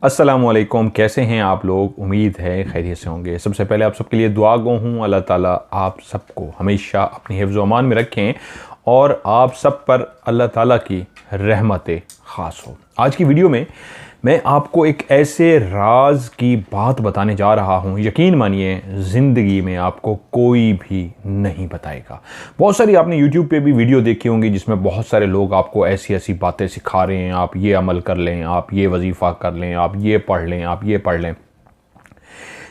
अस्सलामुअलैकुम, कैसे हैं आप लोग। उम्मीद है खैरियत से होंगे। सबसे पहले आप सबके लिए दुआ गो हूँ, अल्लाह ताला आप सबको हमेशा अपनी हिफ्ज़ व अमान में रखें और आप सब पर अल्लाह ताला की रहमतें ख़ास हो। आज की वीडियो में मैं आपको एक ऐसे राज की बात बताने जा रहा हूँ, यकीन मानिए ज़िंदगी में आपको कोई भी नहीं बताएगा। बहुत सारी आपने यूट्यूब पे भी वीडियो देखी होंगी जिसमें बहुत सारे लोग आपको ऐसी ऐसी बातें सिखा रहे हैं, आप ये अमल कर लें, आप ये वजीफ़ा कर लें, आप ये पढ़ लें, आप ये पढ़ लें।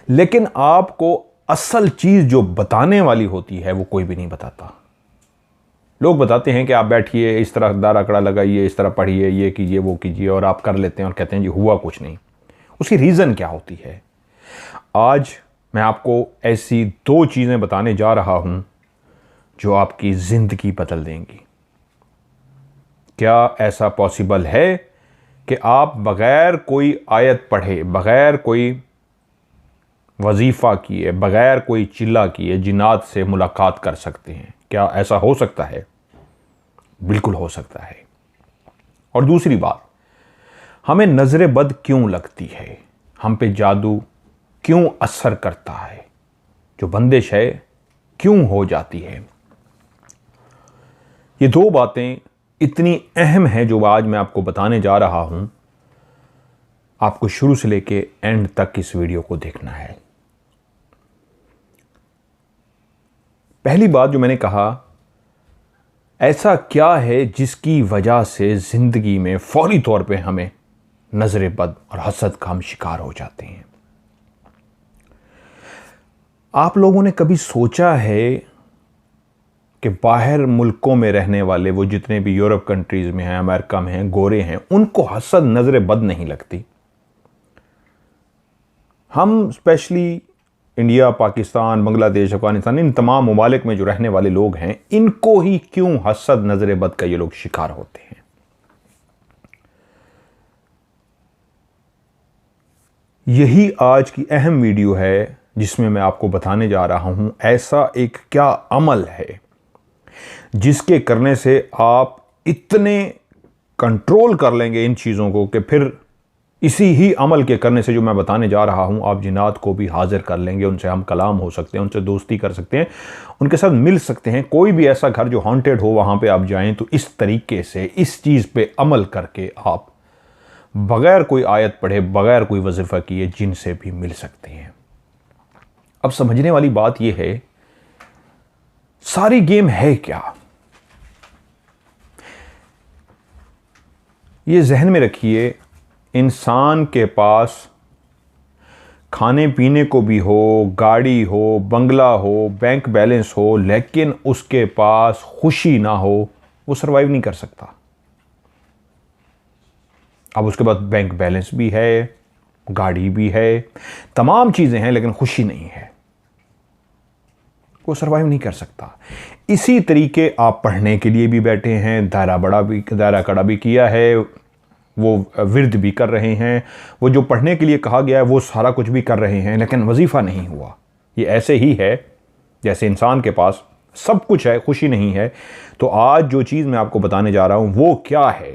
लेकिन आपको असल चीज़ जो बताने वाली होती है वो कोई भी नहीं बताता। लोग बताते हैं कि आप बैठिए, इस तरह दार अकड़ा लगाइए, इस तरह पढ़िए, ये कीजिए, वो कीजिए, और आप कर लेते हैं और कहते हैं जी हुआ कुछ नहीं। उसकी रीज़न क्या होती है? आज मैं आपको ऐसी दो चीज़ें बताने जा रहा हूं जो आपकी ज़िंदगी बदल देंगी। क्या ऐसा पॉसिबल है कि आप बग़ैर कोई आयत पढ़े, बग़ैर कोई वजीफ़ा किए, बग़ैर कोई चिल्ला किए जिन्नात से मुलाकात कर सकते हैं? क्या ऐसा हो सकता है? बिल्कुल हो सकता है। और दूसरी बात, हमें नज़र बद क्यों लगती है? हम पे जादू क्यों असर करता है? जो बंदिश है क्यों हो जाती है? ये दो बातें इतनी अहम हैं जो आज मैं आपको बताने जा रहा हूं। आपको शुरू से लेके एंड तक इस वीडियो को देखना है। पहली बात जो मैंने कहा, ऐसा क्या है जिसकी वजह से ज़िंदगी में फौरी तौर पे हमें नज़र बद और हसद का हम शिकार हो जाते हैं? आप लोगों ने कभी सोचा है कि बाहर मुल्कों में रहने वाले वो जितने भी यूरोप कंट्रीज़ में हैं, अमेरिका में हैं, गोरे हैं, उनको हसद नज़र बद नहीं लगती? हम स्पेशली इंडिया, पाकिस्तान, बांग्लादेश, अफगानिस्तान, इन तमाम ममालिक में जो रहने वाले लोग हैं, इनको ही क्यों हसद नज़र बद का ये लोग शिकार होते हैं? यही आज की अहम वीडियो है जिसमें मैं आपको बताने जा रहा हूं ऐसा एक क्या अमल है जिसके करने से आप इतने कंट्रोल कर लेंगे इन चीज़ों को कि फिर इसी ही अमल के करने से जो मैं बताने जा रहा हूं, आप जिन्नात को भी हाजिर कर लेंगे, उनसे हम कलाम हो सकते हैं, उनसे दोस्ती कर सकते हैं, उनके साथ मिल सकते हैं। कोई भी ऐसा घर जो हॉन्टेड हो वहां पे आप जाएं तो इस तरीके से इस चीज़ पे अमल करके आप बगैर कोई आयत पढ़े, बगैर कोई वजीफा किए जिनसे भी मिल सकते हैं। अब समझने वाली बात यह है, सारी गेम है क्या? ये जहन में रखिए, इंसान के पास खाने पीने को भी हो, गाड़ी हो, बंगला हो, बैंक बैलेंस हो, लेकिन उसके पास खुशी ना हो, वो सरवाइव नहीं कर सकता। अब उसके पास बैंक बैलेंस भी है, गाड़ी भी है, तमाम चीज़ें हैं, लेकिन खुशी नहीं है, वो सरवाइव नहीं कर सकता। इसी तरीके आप पढ़ने के लिए भी बैठे हैं, दायरा कड़ा भी किया है, वो विर्द भी कर रहे हैं, वो जो पढ़ने के लिए कहा गया है वो सारा कुछ भी कर रहे हैं, लेकिन वजीफ़ा नहीं हुआ। ये ऐसे ही है जैसे इंसान के पास सब कुछ है, खुशी नहीं है। तो आज जो चीज़ मैं आपको बताने जा रहा हूँ वो क्या है?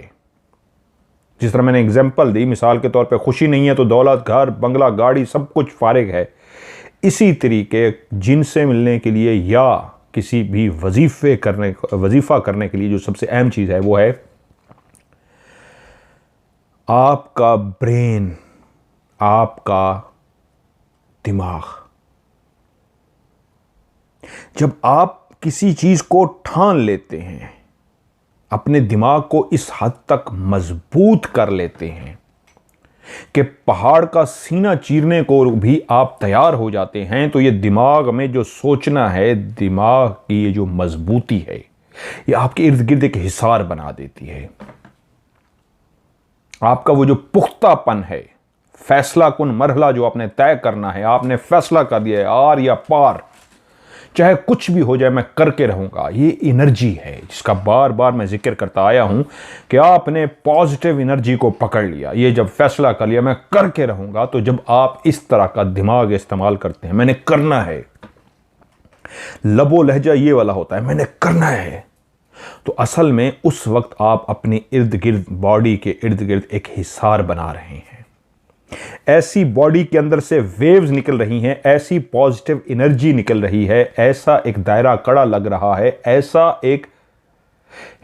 जिस तरह मैंने एग्जाम्पल दी, मिसाल के तौर पे खुशी नहीं है तो दौलत, घर, बंगला, गाड़ी सब कुछ फारिग है। इसी तरीके जिनसे मिलने के लिए या किसी भी वजीफ़ा करने के लिए जो सबसे अहम चीज़ है वो है आपका ब्रेन, आपका दिमाग। जब आप किसी चीज़ को ठान लेते हैं, अपने दिमाग को इस हद तक मजबूत कर लेते हैं कि पहाड़ का सीना चीरने को भी आप तैयार हो जाते हैं, तो ये दिमाग में जो सोचना है, दिमाग की ये जो मजबूती है, ये आपके इर्द गिर्द एक हिसार बना देती है। आपका वो जो पुख्तापन है, फैसला कुन मरहला जो आपने तय करना है, आपने फैसला कर दिया है आर या पार, चाहे कुछ भी हो जाए मैं करके रहूंगा, ये एनर्जी है जिसका बार बार मैं जिक्र करता आया हूं कि आपने पॉजिटिव एनर्जी को पकड़ लिया। ये जब फैसला कर लिया मैं करके रहूंगा, तो जब आप इस तरह का दिमाग इस्तेमाल करते हैं, मैंने करना है, लबो लहजा ये वाला होता है, मैंने करना है, तो असल में उस वक्त आप अपने इर्द गिर्द, बॉडी के इर्द गिर्द एक हिसार बना रहे हैं। ऐसी बॉडी के अंदर से वेव्स निकल रही हैं, ऐसी पॉजिटिव एनर्जी निकल रही है, ऐसा एक दायरा कड़ा लग रहा है, ऐसा एक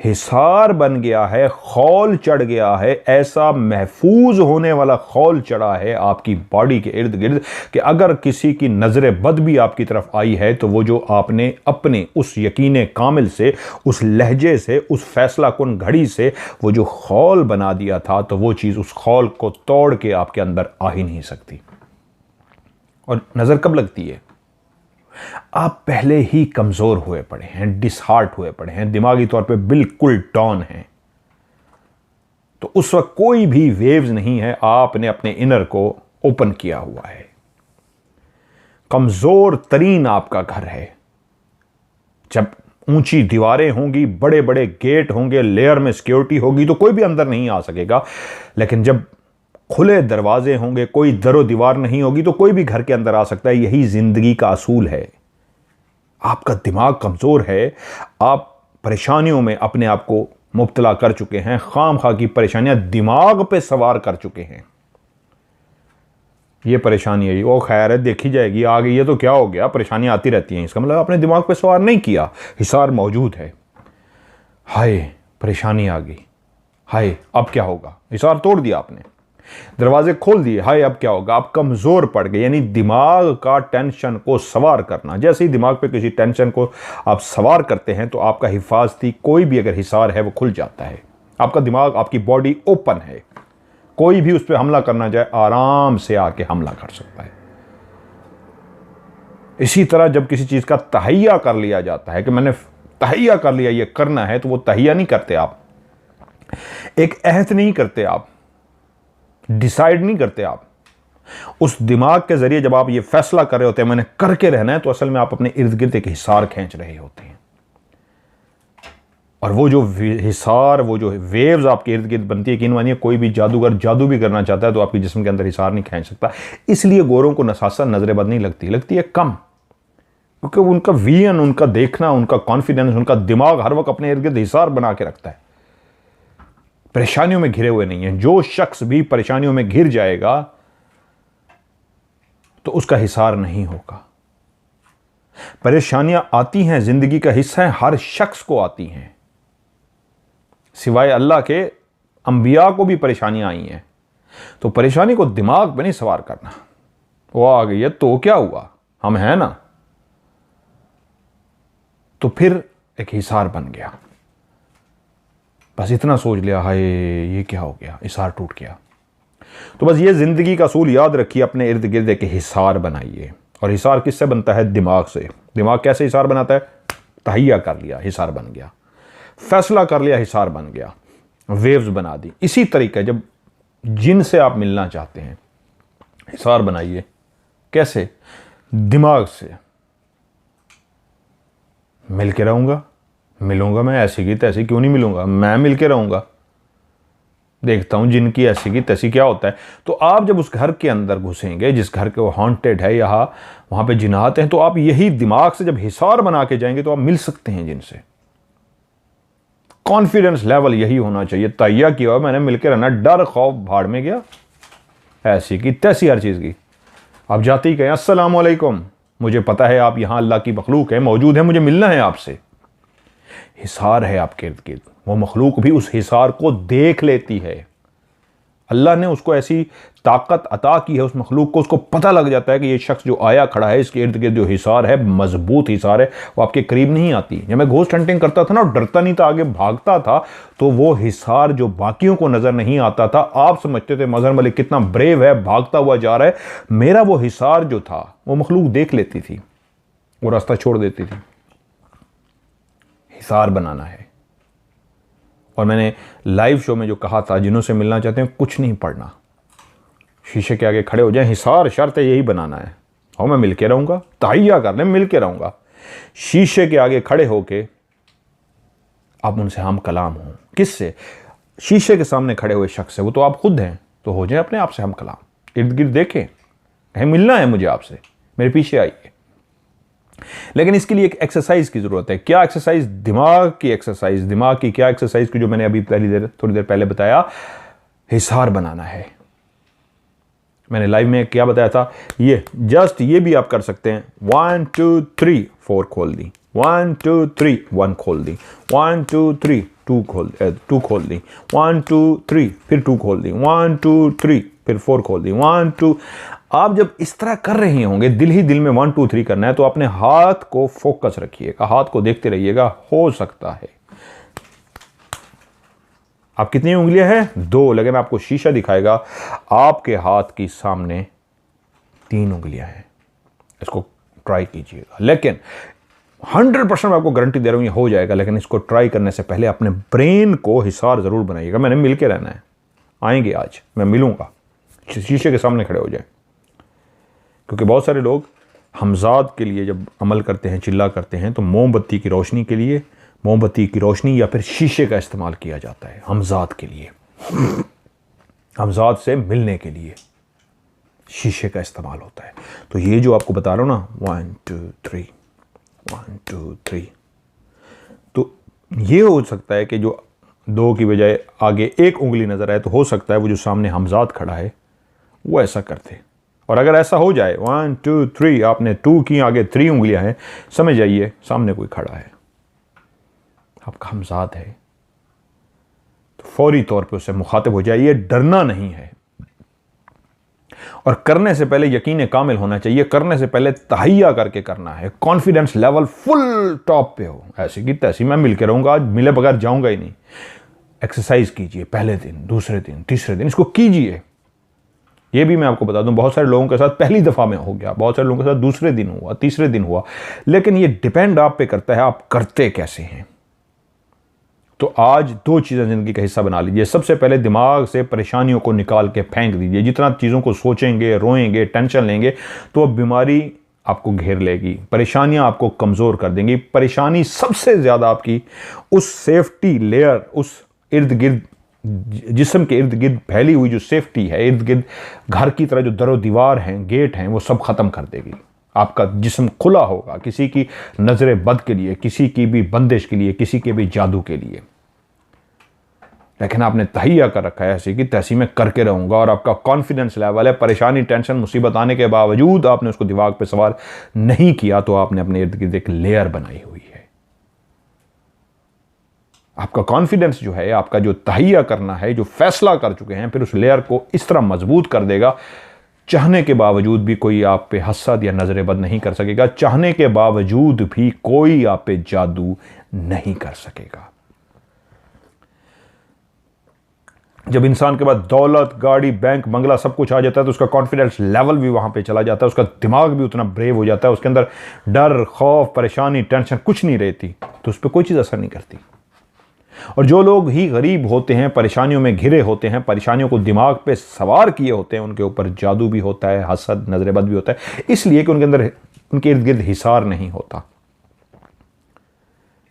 हिसार बन गया है, खौल चढ़ गया है, ऐसा महफूज होने वाला खौल चढ़ा है आपकी बॉडी के इर्द गिर्द कि अगर किसी की नजर बद भी आपकी तरफ आई है तो वो जो आपने अपने उस यकीन कामिल से, उस लहजे से, उस फैसला कुन घड़ी से वो जो खौल बना दिया था, तो वो चीज उस खौल को तोड़ के आपके अंदर आ ही नहीं सकती। और नजर कब लगती है? आप पहले ही कमजोर हुए पड़े हैं, डिसहार्ट हुए पड़े हैं, दिमागी तौर पे बिल्कुल डाउन हैं, तो उस वक्त कोई भी वेव्स नहीं है, आपने अपने इनर को ओपन किया हुआ है। कमजोर तरीन आपका घर है। जब ऊंची दीवारें होंगी, बड़े बड़े गेट होंगे, लेयर में सिक्योरिटी होगी, तो कोई भी अंदर नहीं आ सकेगा। लेकिन जब खुले दरवाजे होंगे, कोई दरो दीवार नहीं होगी, तो कोई भी घर के अंदर आ सकता है। यही जिंदगी का असूल है। आपका दिमाग कमजोर है, आप परेशानियों में अपने आप को मुब्तला कर चुके हैं, खामखा की परेशानियां दिमाग पे सवार कर चुके हैं। ये परेशानी है, वो खैर है, देखी जाएगी, आ गई है तो क्या हो गया, परेशानियां आती रहती हैं, इसका मतलब आपने दिमाग पे सवार नहीं किया, हिसार मौजूद है। हाय परेशानी आ गई, हाय अब क्या होगा, हिसार तोड़ दिया आपने, दरवाजे खोल दिए, हाय अब क्या होगा, आप कमजोर पड़ गए। यानी दिमाग का टेंशन को सवार करना, जैसे ही दिमाग पे किसी टेंशन को आप सवार करते हैं तो आपका हिफाजती कोई भी अगर हिसार है वो खुल जाता है। आपका दिमाग, आपकी बॉडी ओपन है, कोई भी उस पर हमला करना चाहे आराम से आके हमला कर सकता है। इसी तरह जब किसी चीज का तहैया कर लिया जाता है कि मैंने तहैया कर लिया ये करना है, तो वो तहैया नहीं करते आप, एक अहद नहीं करते आप, डिसाइड नहीं करते आप। उस दिमाग के जरिए जब आप ये फैसला कर रहे होते हैं मैंने करके रहना है, तो असल में आप अपने इर्द गिर्द एक हिसार खींच रहे होते हैं। और वो जो हिसार, वो जो वेव्स आपके इर्द गिर्द बनती है, यकीन मानिए कोई भी जादूगर जादू भी करना चाहता है तो आपके जिस्म के अंदर हिसार नहीं खींच सकता। इसलिए गोरों को नसासा नजर बद नहीं लगती है कम, क्योंकि उनका विजन, उनका देखना, उनका कॉन्फिडेंस, उनका दिमाग हर वक्त अपने इर्द गिर्द हिसार बना के रखता है, परेशानियों में घिरे हुए नहीं है। जो शख्स भी परेशानियों में घिर जाएगा तो उसका हिसार नहीं होगा। परेशानियां आती हैं, जिंदगी का हिस्सा है, हर शख्स को आती हैं, सिवाय अल्लाह के अंबिया को भी परेशानियां आई हैं। तो परेशानी को दिमाग पे नहीं सवार करना, वो आ गई है तो क्या हुआ, हम हैं ना, तो फिर एक हिसार बन गया। बस इतना सोच लिया, हाय ये क्या हो गया, हिसार टूट गया। तो बस ये जिंदगी का असूल याद रखिए, अपने इर्द गिर्द एक हिसार बनाइए। और हिसार किससे बनता है? दिमाग से। दिमाग कैसे हिसार बनाता है? तहैया कर लिया, हिसार बन गया, फैसला कर लिया, हिसार बन गया, वेव्स बना दी। इसी तरीके जब जिनसे आप मिलना चाहते हैं, हिसार बनाइए। कैसे? दिमाग से। मिल के रहूंगा, मिलूंगा मैं, ऐसी की तैसी क्यों नहीं मिलूंगा, मैं मिल के रहूंगा, देखता हूं जिनकी ऐसी की तैसी क्या होता है। तो आप जब उस घर के अंदर घुसेंगे, जिस घर के वो हॉन्टेड है या वहां पे जिन्नात हैं, तो आप यही दिमाग से जब हिसार बना के जाएंगे तो आप मिल सकते हैं जिनसे। कॉन्फिडेंस लेवल यही होना चाहिए, तैयार किया हुआ मैंने मिलकर रहना, डर खौफ भाड़ में गया, ऐसी की तैसी हर चीज की। आप जाते ही कहें अस्सलाम वालेकुम, मुझे पता है आप यहां अल्लाह की मखलूक है, मौजूद है, मुझे मिलना है आपसे। हिसार है आपके इर्द गिर्द, वो मखलूक भी उस हिसार को देख लेती है। अल्लाह ने उसको ऐसी ताकत अता की है उस मखलूक को, उसको पता लग जाता है कि ये शख्स जो आया खड़ा है, इसके इर्द गिर्द जो हिसार है, मजबूत हिसार है, वो आपके करीब नहीं आती। जब मैं घोस्ट हंटिंग करता था ना, डरता नहीं था, आगे भागता था, तो वो हिसार जो बाकियों को नजर नहीं आता था, आप समझते थे मजहर मलिक कितना ब्रेव है, भागता हुआ जा रहा है, मेरा वो हिसार जो था वो मखलूक देख लेती थी, वो रास्ता छोड़ देती थी। हिसार बनाना है। और मैंने लाइव शो में जो कहा था, जिन्हों से मिलना चाहते हैं कुछ नहीं पढ़ना, शीशे के आगे खड़े हो जाएं, हिसार शर्त है यही बनाना है, और मैं मिल के रहूंगा, तहैया कर ले, मिल के रहूंगा। शीशे के आगे खड़े होके आप उनसे हम कलाम हो। किससे? शीशे के सामने खड़े हुए शख्स से, वो तो आप खुद हैं, तो हो जाए अपने आप से हम कलाम। इर्द गिर्द देखें, कहें मिलना है मुझे आपसे, मेरे पीछे आइए। लेकिन इसके लिए एक एक्सरसाइज की जरूरत है। क्या एक्सरसाइज? दिमाग की एक्सरसाइज। दिमाग की क्या एक्सरसाइज की? जो मैंने अभी थोड़ी देर पहले बताया, हिसार बनाना है। मैंने लाइव में क्या बताया था, ये जस्ट ये भी आप कर सकते हैं। 1 2 3 4 खोल दी, 1 2 3 1 खोल दी, 1 2 3 2 खोल दी, 1 2 3 फिर 2 खोल दी, 1 2 3 फिर 4 खोल दी, 1 2। आप जब इस तरह कर रहे होंगे, दिल ही दिल में 1 2 3 करना है, तो अपने हाथ को फोकस रखिएगा, हाथ को देखते रहिएगा। हो सकता है आप कितनी उंगलियां हैं? 2, लेकिन आपको शीशा दिखाएगा आपके हाथ की सामने 3 उंगलियां हैं। इसको ट्राई कीजिएगा, लेकिन 100% मैं आपको गारंटी दे रहा हूं ये हो जाएगा। लेकिन इसको ट्राई करने से पहले अपने ब्रेन को हिसार जरूर बनाइएगा। मैंने मिल के रहना है, आएंगे आज, मैं मिलूंगा, शीशे के सामने खड़े हो जाए। क्योंकि बहुत सारे लोग हमजाद के लिए जब अमल करते हैं, चिल्ला करते हैं, तो मोमबत्ती की रोशनी के लिए, मोमबत्ती की रोशनी या फिर शीशे का इस्तेमाल किया जाता है हमजाद के लिए। हमजाद से मिलने के लिए शीशे का इस्तेमाल होता है। तो ये जो आपको बता रहा हूं ना, 1 2 3 1 2 3, तो ये हो सकता है कि जो 2 की बजाय आगे 1 उंगली नजर आए, तो हो सकता है वो जो सामने हमजाद खड़ा है वो ऐसा करते। और अगर ऐसा हो जाए 1 2 3, आपने 2 की आगे 3 उंगलियां हैं, समझ जाइए सामने कोई खड़ा है, आपका हमजाद है। तो फौरी तौर पे उससे मुखातिब हो जाइए, डरना नहीं है। और करने से पहले यकीन कामिल होना चाहिए, करने से पहले तहैया करके करना है, कॉन्फिडेंस लेवल फुल टॉप पे हो। ऐसी की तैसी मैं मिल के रहूंगा, आज मिले बगैर जाऊंगा ही नहीं। एक्सरसाइज कीजिए, पहले दिन, दूसरे दिन, तीसरे दिन इसको कीजिए। ये भी मैं आपको बता दूं, बहुत सारे लोगों के साथ पहली दफा में हो गया, बहुत सारे लोगों के साथ दूसरे दिन हुआ, तीसरे दिन हुआ। लेकिन ये डिपेंड आप पे करता है आप करते कैसे हैं। तो आज 2 चीज़ें ज़िंदगी का हिस्सा बना लीजिए। सबसे पहले दिमाग से परेशानियों को निकाल के फेंक दीजिए। जितना चीज़ों को सोचेंगे, रोएंगे, टेंशन लेंगे, तो अब बीमारी आपको घेर लेगी, परेशानियां आपको कमज़ोर कर देंगी। परेशानी सबसे ज़्यादा आपकी उस सेफ्टी लेयर, उस इर्द गिर्द, जिस्म के इर्द गिर्द फैली हुई जो सेफ्टी है, इर्द गिर्द घर की तरह जो दरो दीवार हैं, गेट हैं, वो सब ख़त्म कर देगी। आपका जिस्म खुला होगा किसी की नजर बद के लिए, किसी की भी बंदिश के लिए, किसी के भी जादू के लिए। लेकिन आपने तहैया कर रखा है ऐसी कि तैसी में करके रहूंगा, और आपका कॉन्फिडेंस लेवल है, परेशानी, टेंशन, मुसीबत आने के बावजूद आपने उसको दिमाग पे सवार नहीं किया, तो आपने अपने इर्द गिर्द एक लेयर बनाई हुई है। आपका कॉन्फिडेंस जो है, आपका जो तहैया करना है, जो फैसला कर चुके हैं, फिर उस लेयर को इस तरह मजबूत कर देगा, चाहने के बावजूद भी कोई आप पे हसद या नजर बद नहीं कर सकेगा। चाहने के बावजूद भी कोई आप पे जादू नहीं कर सकेगा। जब इंसान के पास दौलत, गाड़ी, बैंक, बंगला सब कुछ आ जाता है, तो उसका कॉन्फिडेंस लेवल भी वहां पे चला जाता है, उसका दिमाग भी उतना ब्रेव हो जाता है, उसके अंदर डर, खौफ, परेशानी, टेंशन कुछ नहीं रहती, तो उस पर कोई चीज़ असर नहीं करती। और जो लोग ही गरीब होते हैं, परेशानियों में घिरे होते हैं, परेशानियों को दिमाग पे सवार किए होते हैं, उनके ऊपर जादू भी होता है, हसद, नजर बद भी होता है, इसलिए कि उनके अंदर, उनके इर्द गिर्द हिसार नहीं होता।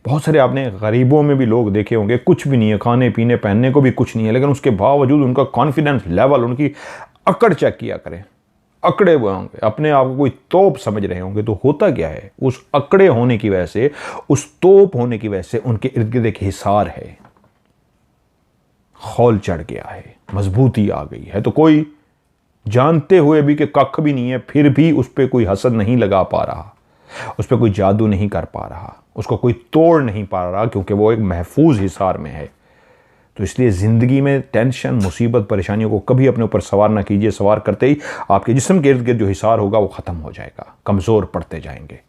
बहुत सारे आपने गरीबों में भी लोग देखे होंगे, कुछ भी नहीं है, खाने पीने पहनने को भी कुछ नहीं है, लेकिन उसके बावजूद उनका कॉन्फिडेंस लेवल, उनकी अकड़ चेक किया करें, अकड़े हुए होंगे, अपने आप को कोई तोप समझ रहे होंगे। तो होता क्या है, उस अकड़े होने की वजह से, उस तोप होने की वजह से उनके इर्द गिर्द एक हिसार है, खौल चढ़ गया है, मजबूती आ गई है। तो कोई जानते हुए भी कि कख भी नहीं है, फिर भी उस पर कोई हसद नहीं लगा पा रहा, उस पर कोई जादू नहीं कर पा रहा, उसको कोई तोड़ नहीं पा रहा, क्योंकि वो एक महफूज हिसार में है। तो इसलिए ज़िंदगी में टेंशन, मुसीबत, परेशानियों को कभी अपने ऊपर सवार ना कीजिए। सवार करते ही आपके जिस्म के इर्द गिर्द जो हिसार होगा वो ख़त्म हो जाएगा, कमज़ोर पड़ते जाएंगे।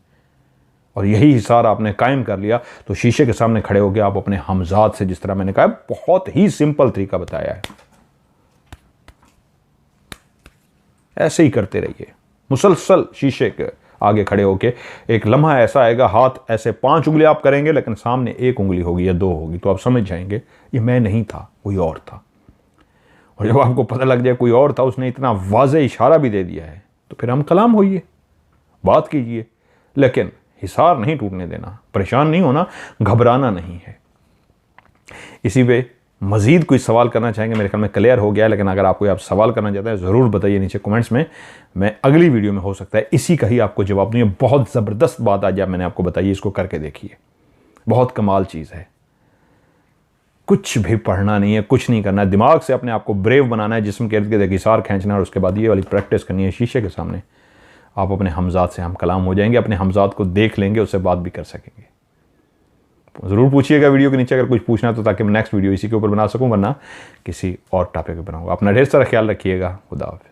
और यही हिसार आपने कायम कर लिया, तो शीशे के सामने खड़े हो गए आप अपने हमजाद से, जिस तरह मैंने कहा, बहुत ही सिंपल तरीका बताया है। ऐसे ही करते रहिए, मुसलसल शीशे के आगे खड़े होके। एक लम्हा ऐसा आएगा, हाथ ऐसे 5 उंगली आप करेंगे, लेकिन सामने 1 उंगली होगी या 2 होगी, तो आप समझ जाएंगे ये मैं नहीं था, कोई और था। और जब आपको पता लग जाए कोई और था, उसने इतना वाज़ेह इशारा भी दे दिया है, तो फिर हम कलाम होइए, बात कीजिए, लेकिन हिसार नहीं टूटने देना, परेशान नहीं होना, घबराना नहीं है। इसी पे मज़ीद कोई सवाल करना चाहेंगे, मेरे ख्याल में क्लियर हो गया है, लेकिन अगर आप कोई सवाल करना चाहते हैं ज़रूर बताइए नीचे कमेंट्स में। मैं अगली वीडियो में हो सकता है इसी का ही आपको जवाब दूँ। ये बहुत ज़बरदस्त बात आज मैंने आपको बताई, इसको करके देखिए, बहुत कमाल चीज़ है। कुछ भी पढ़ना नहीं है, कुछ नहीं करना है, दिमाग से अपने आप को ब्रेव बनाना है, जिस्म के इर्द गिर्द हिसार खींचना है और उसके बाद ये वाली प्रैक्टिस करनी है शीशे के सामने। आप अपने हमजात से हम कलाम हो जाएंगे, अपने हमजात को देख लेंगे, उससे बात भी कर सकेंगे। ज़रूर पूछिएगा वीडियो के नीचे अगर कुछ पूछना है तो, ताकि मैं नेक्स्ट वीडियो इसी के ऊपर बना सकूं, वरना किसी और टॉपिक पर बनाऊंगा। अपना ढेर सारा ख्याल रखिएगा। खुदा हाफिज़।